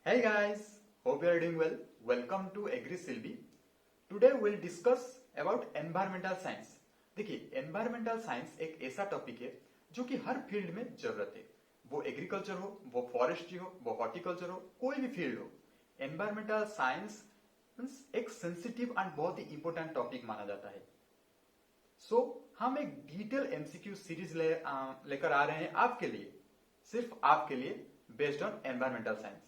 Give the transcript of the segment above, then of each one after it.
Hey guys, hope you are doing well. Welcome to Agri Silvi. Today we'll discuss about environmental science. देखिए environmental science एक ऐसा topic है जो कि हर field में जरूरत है। वो एग्रीकल्चर हो, वो फॉरेस्ट्री हो, वो हॉर्टिकल्चर हो, कोई भी फील्ड हो, एनवायरमेंटल साइंस एक सेंसिटिव एंड बहुत ही इंपॉर्टेंट टॉपिक माना जाता है। हम एक डिटेल एमसीक्यू सीरीज लेकर आ रहे हैं आपके लिए, सिर्फ आपके लिए, based on environmental science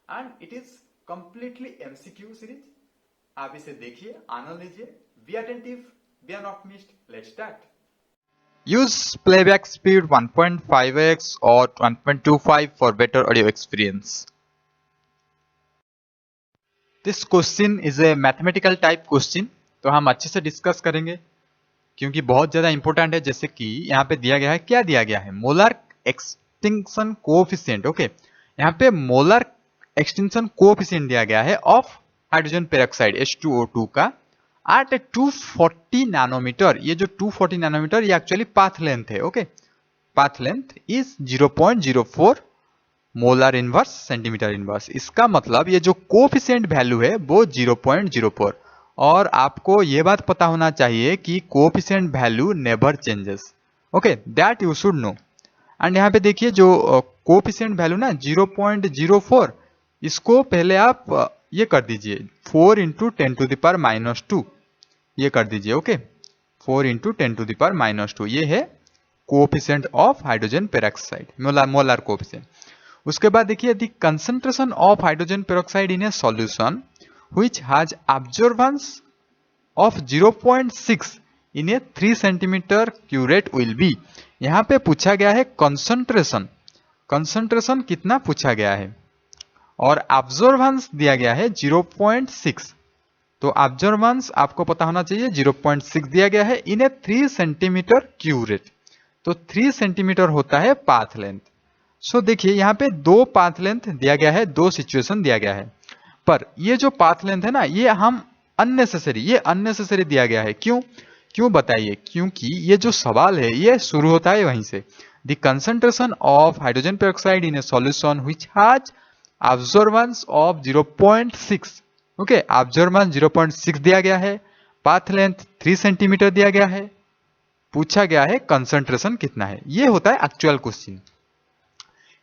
and it is completely MCQ series. आप इसे देखिए, आनंद लीजिए, be attentive, be not missed. Let's start. Use playback speed 1.5x or 1.25 for better audio experience. This question is a mathematical type question, तो हम अच्छे से discuss करेंगे क्योंकि बहुत ज्यादा इंपॉर्टेंट है। जैसे कि यहाँ पे दिया गया है, क्या दिया गया है, मोलर एक्सटिंक्शन कोएफिशिएंट। ओके, यहाँ पे मोलर एक्सटिंक्शन कोएफिशिएंट दिया गया है ऑफ हाइड्रोजन पेरोक्साइड H2O2 का एट 240 नैनोमीटर। ये जो 240 नैनोमीटर ये एक्चुअली पाथ लेंथ है। Okay, path length is 0.04 molar inverse centimetre inverse. इसका मतलब ये जो कोएफिशिएंट वैल्यू है वो 0.04, और आपको ये बात पता होना चाहिए कि coefficient value never changes. Okay, that you should know. And यहाँ पे देखिए जो कोएफिशिएंट वैल्यू ना 0.04, इसको पहले आप ये कर दीजिए 4 इंटू 10⁻², ये कर दीजिए। ओके, 4 इंटू 10⁻², ये है coefficient of hydrogen peroxide, molar coefficient. उसके बाद देखिए the concentration of hydrogen peroxide in A solution which has absorbance of 0.6 in A 3 centimetre curate will be. यहाँ पे पूछा गया है कंसंट्रेशन, कंसंट्रेशन कितना पूछा गया है, और अब्जॉर्बेंस दिया गया है 0.6। तो अब्जॉर्बेंस आपको पता होना चाहिए, 0.6 दिया गया है इन ए 3 सेंटीमीटर क्यूरेट। तो 3 सेंटीमीटर होता है पाथ लेंथ। सो देखिए यहाँ पे दो पाथ लेंथ दिया गया है, दो सिचुएशन दिया गया है, पर ये जो पाथ लेंथ है ना ये हम अननेसेसरी दिया गया है। क्यों बताइए, क्योंकि ये जो सवाल है ये शुरू होता है वहीं से। The concentration of hydrogen peroxide in A solution which has absorbance of 0.6। Okay, absorbance 0.6 दिया गया है, पाथ लेंथ 3 सेंटीमीटर दिया गया है, पूछा गया है कंसंट्रेशन कितना है। ये होता है एक्चुअल क्वेश्चन।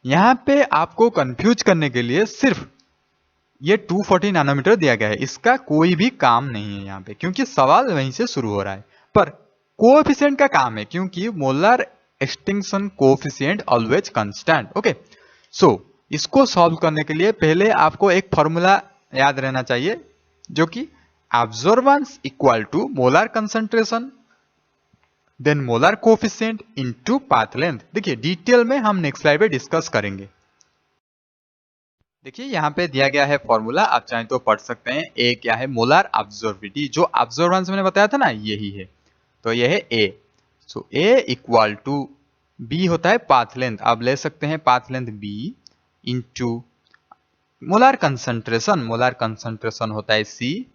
यहाँ पे आपको कंफ्यूज करने के लिए सिर्फ ये 240 नैनोमीटर दिया गया है, इसका कोई भी काम नहीं है यहाँ पे, क्योंकि सवाल वहीं से शुरू हो रहा है। पर कोएफिशिएंट का काम है, क्योंकि molar extinction coefficient always constant. Okay, so इसको सॉल्व करने के लिए पहले आपको एक फॉर्मूला याद रहना चाहिए, जो कि absorbance equal to molar concentration then molar coefficient into path length. देखिए डिटेल में हम नेक्स्ट स्लाइड पे डिस्कस करेंगे। देखिए यहाँ पे दिया गया है फॉर्मूला, आप चाहें तो पढ़ सकते हैं। ए क्या है, मोलर अब्जॉर्बिटी, जो अब्जॉर्बेंस मैंने बताया था ना यही है, तो ये है A. So A equal to B होता है पाथ लेंथ, आप ले सकते हैं path length B into molar concentration होता है C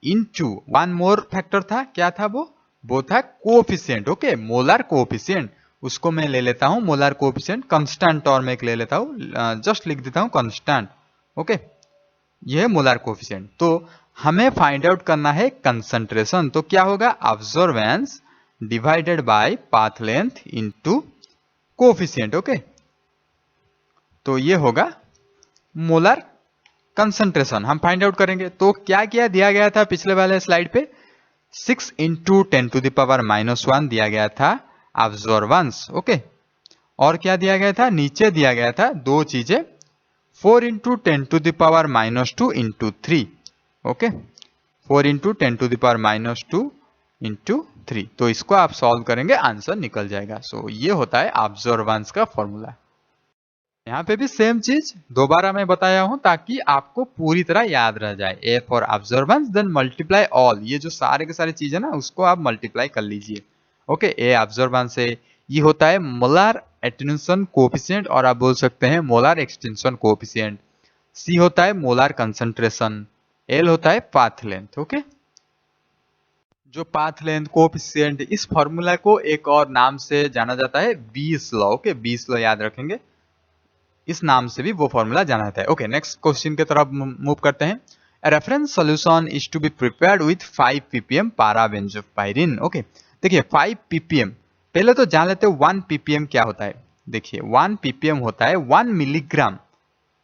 into one more factor था, क्या था वो था कोएफिशिएंट। ओके, मोलर कोएफिशिएंट, उसको मैं ले लेता हूं मोलर कोएफिशिएंट कांस्टेंट टर्म में ले लेता हूं, जस्ट लिख देता हूं कांस्टेंट। ओके, ये है मोलर कोएफिशिएंट। तो हमें फाइंड आउट करना है कंसंट्रेशन, तो क्या होगा, absorbance divided by path length into coefficient. Okay, तो ये होगा मोलर कंसंट्रेशन, हम फाइंड आउट करेंगे। तो क्या क्या दिया गया था पिछले वाले स्लाइड पे, 6 इंटू 10⁻⁻1 दिया गया था अब्जॉर्बेंस। ओके, और क्या दिया गया था, नीचे दिया गया था दो चीजें, 4 into 10⁻⁻2 into 3। Okay, 4 into 10⁻⁻2 into 3। तो इसको आप सॉल्व करेंगे, आंसर निकल जाएगा। सो ये होता है अब्जॉर्बेंस का फॉर्मूला। यहाँ पे भी सेम चीज दोबारा मैं बताया हूं ताकि आपको पूरी तरह याद रह जाए। A for observance then multiply all, ये जो सारे के सारे चीज है ना उसको आप मल्टीप्लाई कर लीजिए। ओके, ए ऑब्जर्वेंस है, ये होता है मोलर एटेन्यूएशन कोएफिशिएंट, और आप बोल सकते हैं मोलर एक्सटेंशन कोएफिशिएंट। सी होता है मोलर कंसंट्रेशन, एल होता है पाथ लेंथ। ओके, जो पाथ लेंथ कोएफिशिएंट, इस फॉर्मूला को एक और नाम से जाना जाता है बीस लॉ। ओके, बीस लॉ याद रखेंगे। इस नाम से भी वो फॉर्मूला जाना जाता है। ओके, नेक्स्ट क्वेश्चन की तरफ मूव करते हैं। A reference solution is to be prepared with 5 ppm para-benzopyrin। Okay, देखिए 5 ppm, पहले तो जान लेते हैं 1 ppm क्या होता है। देखिए 1 ppm होता है 1 मिलीग्राम,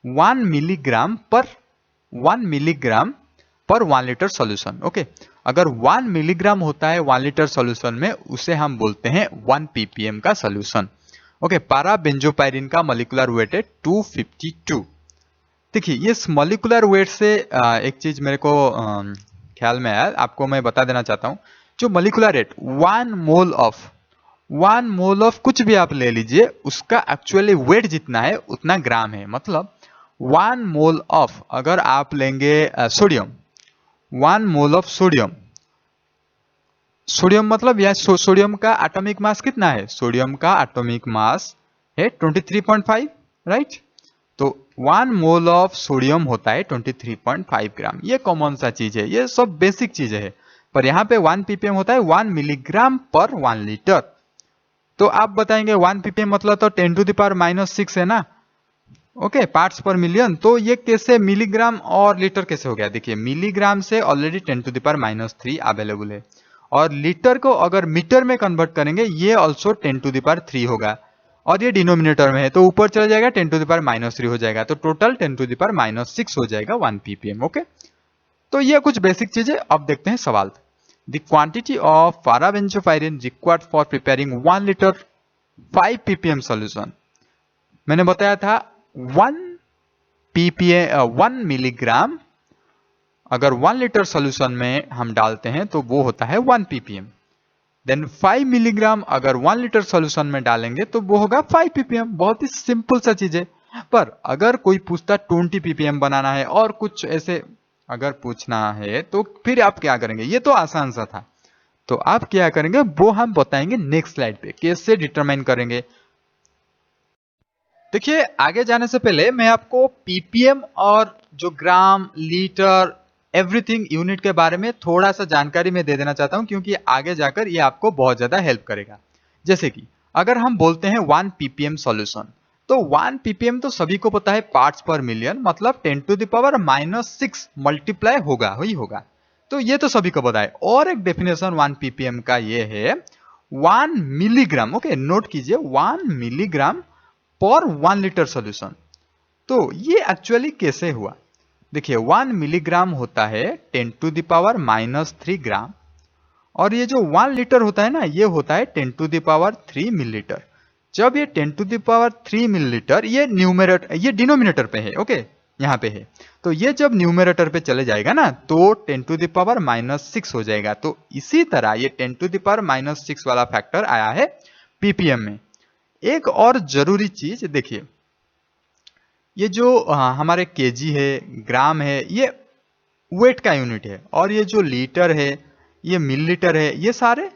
1 मिलीग्राम पर 1 लीटर सॉल्यूशन। ओके, अगर 1 मिलीग्राम होता है 1 लीटर सॉल्यूशन में, उसे हम बोलते हैं 1 ppm का सॉल्यूशन। ओके, पाराबेंजोपायरिन का मॉलिक्यूलर वेट है 252। देखिए ये मॉलिक्यूलर वेट से एक चीज मेरे को ख्याल में आया, आपको मैं बता देना चाहता हूं। जो मॉलिक्यूलर रेट 1 मोल ऑफ कुछ भी आप ले लीजिए, उसका एक्चुअली वेट जितना है उतना ग्राम है। मतलब 1 मोल ऑफ, अगर आप लेंगे sodium, 1 mole of sodium, sodium मतलब यह सोडियम का एटॉमिक मास कितना है? सोडियम का एटॉमिक मास है 23.5, राइट? तो 1 मोल ऑफ सोडियम होता है 23.5 ग्राम। ये कॉमन सा चीज है, ये सब बेसिक चीजें है। पर यहाँ पे 1 ppm होता है 1 मिलीग्राम पर 1 लीटर। तो आप बताएंगे 1 ppm मतलब तो 10⁻⁻6 है ना? ओके, पार्ट्स पर मिलियन। तो ये कैसे मिलीग्राम और लीटर कैसे हो गया? देखिए मिलीग्राम से ऑलरेडी 10⁻³ अवेलेबल है, और लीटर को अगर मीटर में कन्वर्ट करेंगे ये ऑल्सो 10⁻³ होगा, और ये डिनोमिनेटर में है तो ऊपर चला जाएगा 10⁻³ हो जाएगा, तो टोटल 10⁻6 हो जाएगा 1 ppm। ओके, तो ये कुछ बेसिक चीजें। अब देखते हैं सवाल। The quantity of parabenzopyrene required for preparing 1 litre 5 ppm solution. मैंने बताया था 1 मिलीग्राम अगर 1 लीटर सॉल्यूशन में हम डालते हैं तो वो होता है 1 ppm। देन 5 मिलीग्राम अगर 1 लीटर सॉल्यूशन में डालेंगे तो वो होगा 5 ppm। बहुत ही सिंपल सा चीज है। पर अगर कोई पूछता 20 ppm बनाना है और कुछ ऐसे अगर पूछना है तो फिर आप क्या करेंगे? ये तो आसान सा था, तो आप क्या करेंगे वो हम बताएंगे नेक्स्ट स्लाइड पे कैसे डिटरमाइन करेंगे। देखिए आगे जाने से पहले मैं आपको ppm और जो ग्राम, लीटर, एवरीथिंग यूनिट के बारे में थोड़ा सा जानकारी मैं दे देना चाहता हूं, क्योंकि आगे जाकर ये आपको बहुत ज्यादा हेल्प करेगा। जैसे कि अगर हम बोलते हैं 1 ppm सॉल्यूशन, तो 1 ppm तो सभी को पता है पार्ट्स पर मिलियन, मतलब 10⁻⁻6 मल्टीप्लाई होगा ही होगा, तो ये तो सभी को पता है। और एक डेफिनेशन 1 ppm का ये है 1 मिलीग्राम। ओके, नोट कीजिए 1 मिलीग्राम पर 1 लीटर सॉल्यूशन। तो ये एक्चुअली कैसे हुआ? देखिए 1 मिलीग्राम होता है 10⁻³ ग्राम, और ये जो 1 लीटर होता है ना, ये होता है 10⁻³ मिलीलीटर। जब ये 10⁻³ मिलीलीटर ये डिनोमिनेटर पे है, ओके, यहाँ पे है, तो ये जब न्यूमरेटर पे चले जाएगा ना तो 10⁻⁻6 हो जाएगा। तो इसी तरह ये 10⁻⁻6 वाला फैक्टर आया है ppm में। एक और जरूरी चीज देखिए, ये जो हमारे केजी है, ग्राम है, ये वेट का यूनिट है, और ये जो लीटर है, ये मिलीलीटर है, ये सारे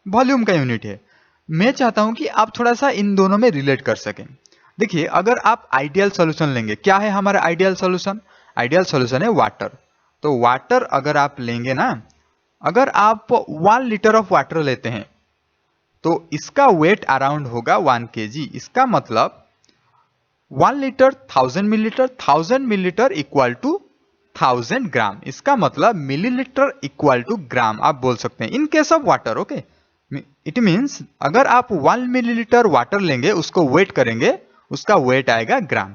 वॉल्यूम का यूनिट है। मैं चाहता हूं कि आप थोड़ा सा इन दोनों में रिलेट कर सकें। देखिए अगर आप आइडियल सॉल्यूशन लेंगे, क्या है हमारा आइडियल सॉल्यूशन? आइडियल सॉल्यूशन है वाटर। तो वाटर अगर आप लेंगे ना, अगर आप 1 लीटर ऑफ वाटर लेते हैं तो इसका वेट अराउंड होगा 1 kg। इसका मतलब 1 litre 1000 millilitre, 1000 millilitre equal to 1000 gram. इसका मतलब मिलीलीटर इक्वल टू ग्राम आप बोल सकते हैं in case of water. Okay, it means अगर आप 1 मिलीलीटर वाटर लेंगे, उसको वेट करेंगे, उसका वेट आएगा ग्राम।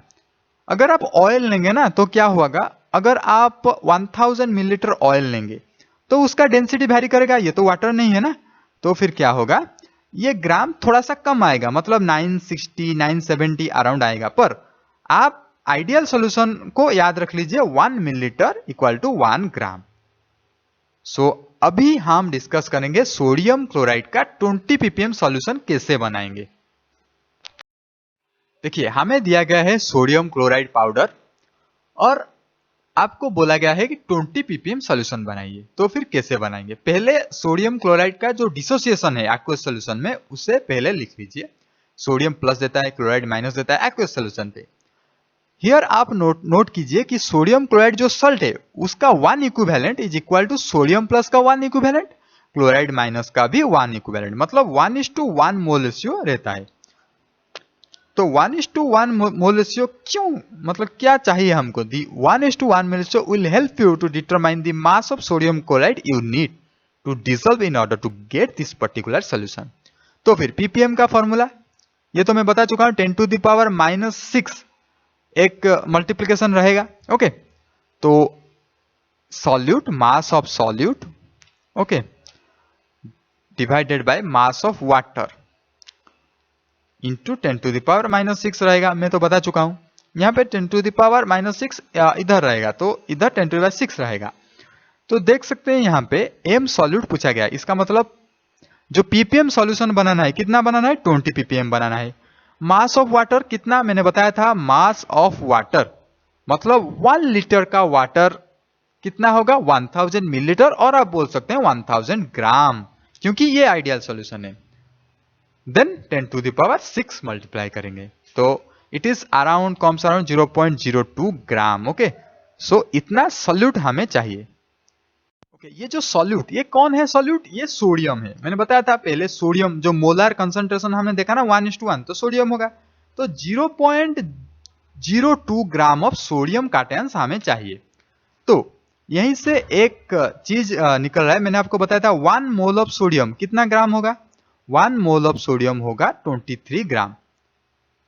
अगर आप ऑयल लेंगे ना तो क्या होगा? अगर आप 1000 मिलीलीटर ऑयल लेंगे तो उसका डेंसिटी वैरी करेगा, ये तो वाटर नहीं है ना, तो फिर क्या होगा? ये ग्राम थोड़ा सा कम आएगा, मतलब 960 970 अराउंड आएगा। पर आप आइडियल सॉल्यूशन को याद रख लीजिए 1 मिलीलीटर इक्वल टू 1 ग्राम। सो अभी हम डिस्कस करेंगे सोडियम क्लोराइड का 20 ppm सॉल्यूशन कैसे बनाएंगे। देखिए हमें दिया गया है सोडियम क्लोराइड पाउडर, और आपको बोला गया है कि 20 ppm सॉल्यूशन बनाइए। तो फिर कैसे बनाएंगे? पहले सोडियम क्लोराइड का जो डिसोसिएशन है एक्वस सॉल्यूशन में, उसे पहले लिख लीजिए। सोडियम प्लस देता है, क्लोराइड माइनस देता है एक्वस सॉल्यूशन पे। हियर आप नोट कीजिए कि सोडियम क्लोराइड जो सॉल्ट है उसका 1 equivalent is equal to sodium plus का 1 इक्विवेलेंट, क्लोराइड माइनस का भी 1 इक्विवेलेंट, मतलब 1:1 मोल रेशियो रहता है। तो 1:1 मोल रेशियो क्यों, मतलब क्या चाहिए हमको? The 1:1 mole ratio will help you to determine the mass of sodium chloride you need to dissolve in order to get this particular solution. तो फिर पीपीएम का फॉर्मूला ये तो मैं बता चुका हूं, 10⁻⁻6 एक मल्टीप्लिकेशन रहेगा। ओके, तो solute, mass of solute, okay, divided by mass of water into 10⁻⁻6 रहेगा। मैं तो बता चुका हूं, यहां पे 10⁻⁻6 इधर रहेगा तो इधर 10⁻6 रहेगा। तो देख सकते हैं यहां पे m सॉल्यूट पूछा गया, इसका मतलब जो पीपीएम सॉल्यूशन बनाना है, कितना बनाना है? 20 पीपीएम बनाना है। मास ऑफ वाटर कितना मैंने बताया था? मास ऑफ वाटर मतलब 1 लीटर का वाटर कितना होगा? 1000 मिलीलीटर, और आप बोल सकते हैं 1000 ग्राम, क्योंकि ये आइडियल सॉल्यूशन है। देन 10⁻6 मल्टीप्लाई करेंगे तो it is around comes around 0.02 gram. Okay, so इतना सॉल्यूट हमें चाहिए। ओके, ये जो सॉल्यूट, ये कौन है सॉल्यूट? ये सोडियम है। मैंने बताया था पहले, सोडियम जो मोलर कंसंट्रेशन हमने देखा ना 1:1, तो सोडियम होगा। तो 0.02 ग्राम ऑफ सोडियम काटायंस हमें चाहिए। तो यहीं से एक चीज निकल रहा है, मैंने आपको बताया था 1 मोल ऑफ सोडियम कितना ग्राम होगा? 1 मोल ऑफ सोडियम होगा 23 gram.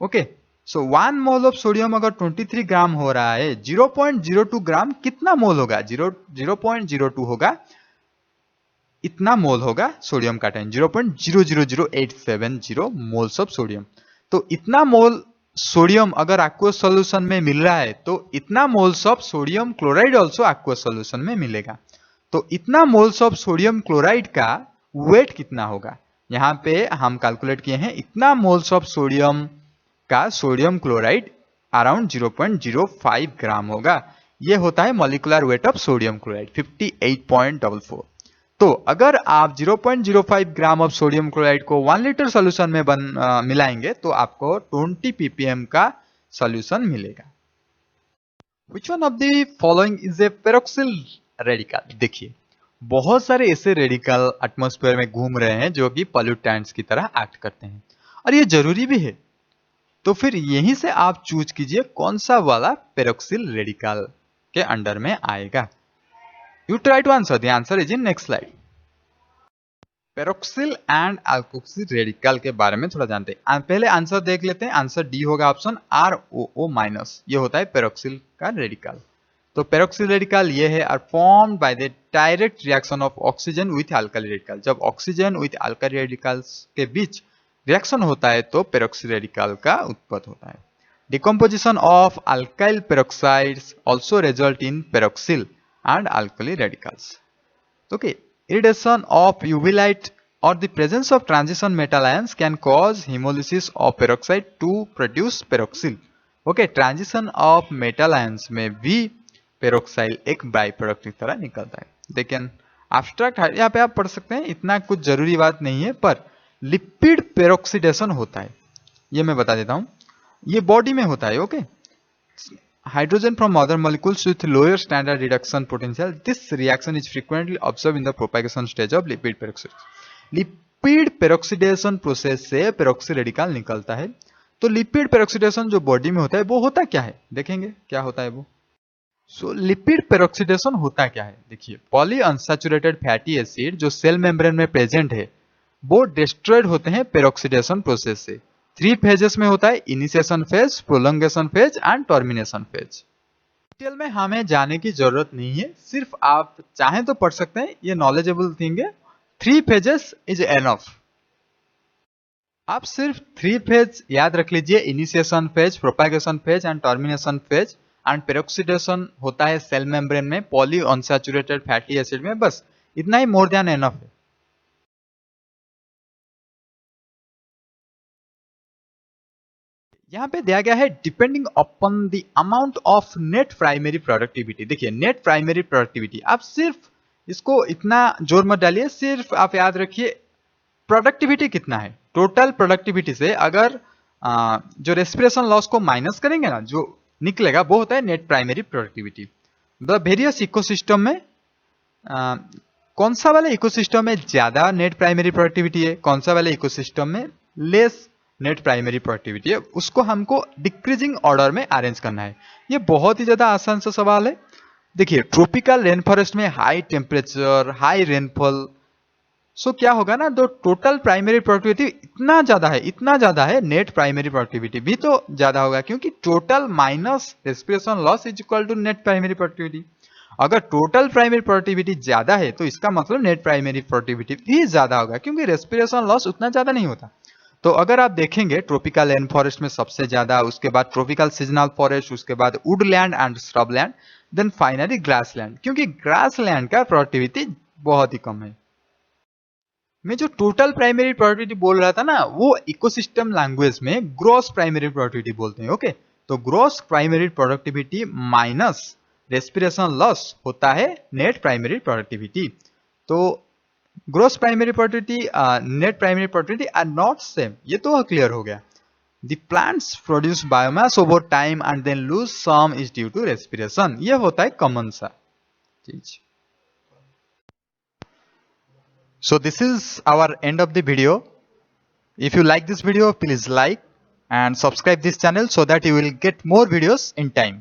Okay, so 1 mole of sodium अगर 23 ग्राम हो रहा है, 0.02 ग्राम कितना मोल होगा? 0.02 होगा, इतना मोल होगा सोडियम का टाइम, 0.000870 मोल्स ऑफ सोडियम। तो इतना मोल सोडियम अगर एक्वस सॉल्यूशन में मिल रहा है, तो इतना moles of sodium chloride also aqueous solution में मिलेगा। तो इतना मोल्स ऑफ सोडियम क्लोराइड का वेट कितना होगा? यहां पे हम कैलकुलेट किए हैं, इतना मोल्स ऑफ सोडियम का सोडियम क्लोराइड अराउंड 0.05 ग्राम होगा। यह होता है molecular weight of sodium chloride 58.44। तो अगर आप 0.05 ग्राम ऑफ सोडियम क्लोराइड को 1 लीटर सॉल्यूशन में मिलाएंगे तो आपको 20 ppm का सॉल्यूशन मिलेगा। Which one of the following is a peroxyl radical? देखिए, बहुत सारे ऐसे रेडिकल एटमॉस्फेयर में घूम रहे हैं जो कि पॉल्यूटेंट्स की तरह एक्ट करते हैं, और ये जरूरी भी है। तो फिर यहीं से आप चूज कीजिए कौन सा वाला पेरोक्सिल रेडिकल के अंडर में आएगा। You try to answer, the answer is in next slide. Peroxyl and alkoxyl radical के बारे में थोड़ा जानते हैं। पहले आंसर देख लेते हैं। आंसर डी होगा ऑप्शन ROO-, ये होता है पेरोक्सिल का रेडिकल। तो पेरोक्सिल रेडिकल ये है, are formed by the direct reaction of oxygen with alkyl radical. जब ऑक्सीजन विथ अल्काइल रेडिकल्स के बीच रिएक्शन होता है तो पेरोक्सिल रेडिकल का उत्पत्ति होता है। Decomposition of alkyl peroxides also result in peroxyl and alkali radicals. Okay, irradiation of UV light or the presence of transition metal ions can cause hemolysis of peroxide to produce peroxyl. Okay, transition of metal ions में भी peroxyl एक by product की तरह निकलता है। लेकिन abstract यहाँ पे आप पढ़ सकते हैं, इतना कुछ जरूरी बात नहीं है, पर लिपिड पेरोक्सीडेशन होता है, ये मैं बता देता हूँ। ये बॉडी में होता है। Okay, hydrogen from other molecules with lower standard reduction potential. This reaction is frequently observed in the propagation stage of lipid peroxidation. Lipid peroxidation process से पेरोक्सी रेडिकल निकलता है। तो लिपिड पेरोक्सीडेशन जो बॉडी में होता है वो होता क्या है, देखेंगे क्या होता है वो। सो लिपिड पेरोक्सीडेशन होता क्या है, देखिए, पॉली अनसैचुरेटेड फैटी एसिड जो सेल मेम्ब्रेन में प्रेजेंट है वो डिस्ट्रॉयड होते हैं पेरोक्सीडेशन प्रोसेस से। 3 फेजेस में होता है, initiation phase, prolongation phase and termination phase. Detail में हमें जाने की जरूरत नहीं है, सिर्फ आप चाहें तो पढ़ सकते हैं, ये नॉलेजेबल थिंग है। 3 फेजेस इज एनफ। आप सिर्फ 3 फेज याद रख लीजिए, initiation phase, propagation phase and termination phase. And peroxidation होता है सेल मेम्ब्रेन में पॉली अनसैचुरेटेड फैटी एसिड में, बस इतना ही मोर देन एनफ है। यहां पे दिया गया है depending upon the amount of net primary productivity. देखिए, नेट प्राइमरी प्रोडक्टिविटी, आप सिर्फ इसको इतना जोर मत डालिए, सिर्फ आप याद रखिए प्रोडक्टिविटी कितना है। टोटल प्रोडक्टिविटी से अगर जो रेस्पिरेशन लॉस को माइनस करेंगे ना, जो निकलेगा वो होता है net primary productivity. The various ecosystem में कौन सा वाले इकोसिस्टम में ज्यादा नेट प्राइमरी प्रोडक्टिविटी है, कौन सा वाले इकोसिस्टम में लेस नेट प्राइमरी प्रोडक्टिविटी है उसको हमको डिक्रीजिंग ऑर्डर में अरेंज करना है। ये बहुत ही ज्यादा आसान सा सवाल है। देखिए ट्रॉपिकल रेन फॉरेस्ट में हाई टेम्परेचर, हाई रेनफॉल, सो क्या होगा ना, तो टोटल प्राइमरी प्रोडक्टिविटी इतना ज्यादा है, नेट प्राइमरी प्रोडक्टिविटी भी तो ज्यादा होगा, क्योंकि total minus respiration loss is equal to net primary productivity. अगर टोटल प्राइमरी प्रोडक्टिविटी ज्यादा है तो इसका मतलब नेट प्राइमरी प्रोडक्टिविटी भी ज्यादा होगा, क्योंकि रेस्पिरेशन लॉस उतना ज्यादा नहीं होता। तो अगर आप देखेंगे ट्रॉपिकल रेन फॉरेस्ट में सबसे ज्यादा, उसके बाद ट्रॉपिकल सीजनल फॉरेस्ट, उसके बाद woodland and shrubland, then finally grassland, क्योंकि ग्रासलैंड का प्रोडक्टिविटी बहुत ही कम है। मैं जो टोटल प्राइमरी प्रोडक्टिविटी बोल रहा था ना, वो इकोसिस्टम लैंग्वेज में ग्रॉस प्राइमरी प्रोडक्टिविटी बोलते हैं। ओके, तो gross primary productivity minus respiration loss होता है नेट प्राइमरी प्रोडक्टिविटी। तो gross primary productivity, net primary productivity are not same, ये तो क्लियर हो गया। The plants produce biomass over time and then lose some is due to respiration, ये होता है कॉमन सा चीज। So this is our end of the video. If you like this video, please like and subscribe this channel so that you will get more videos in time.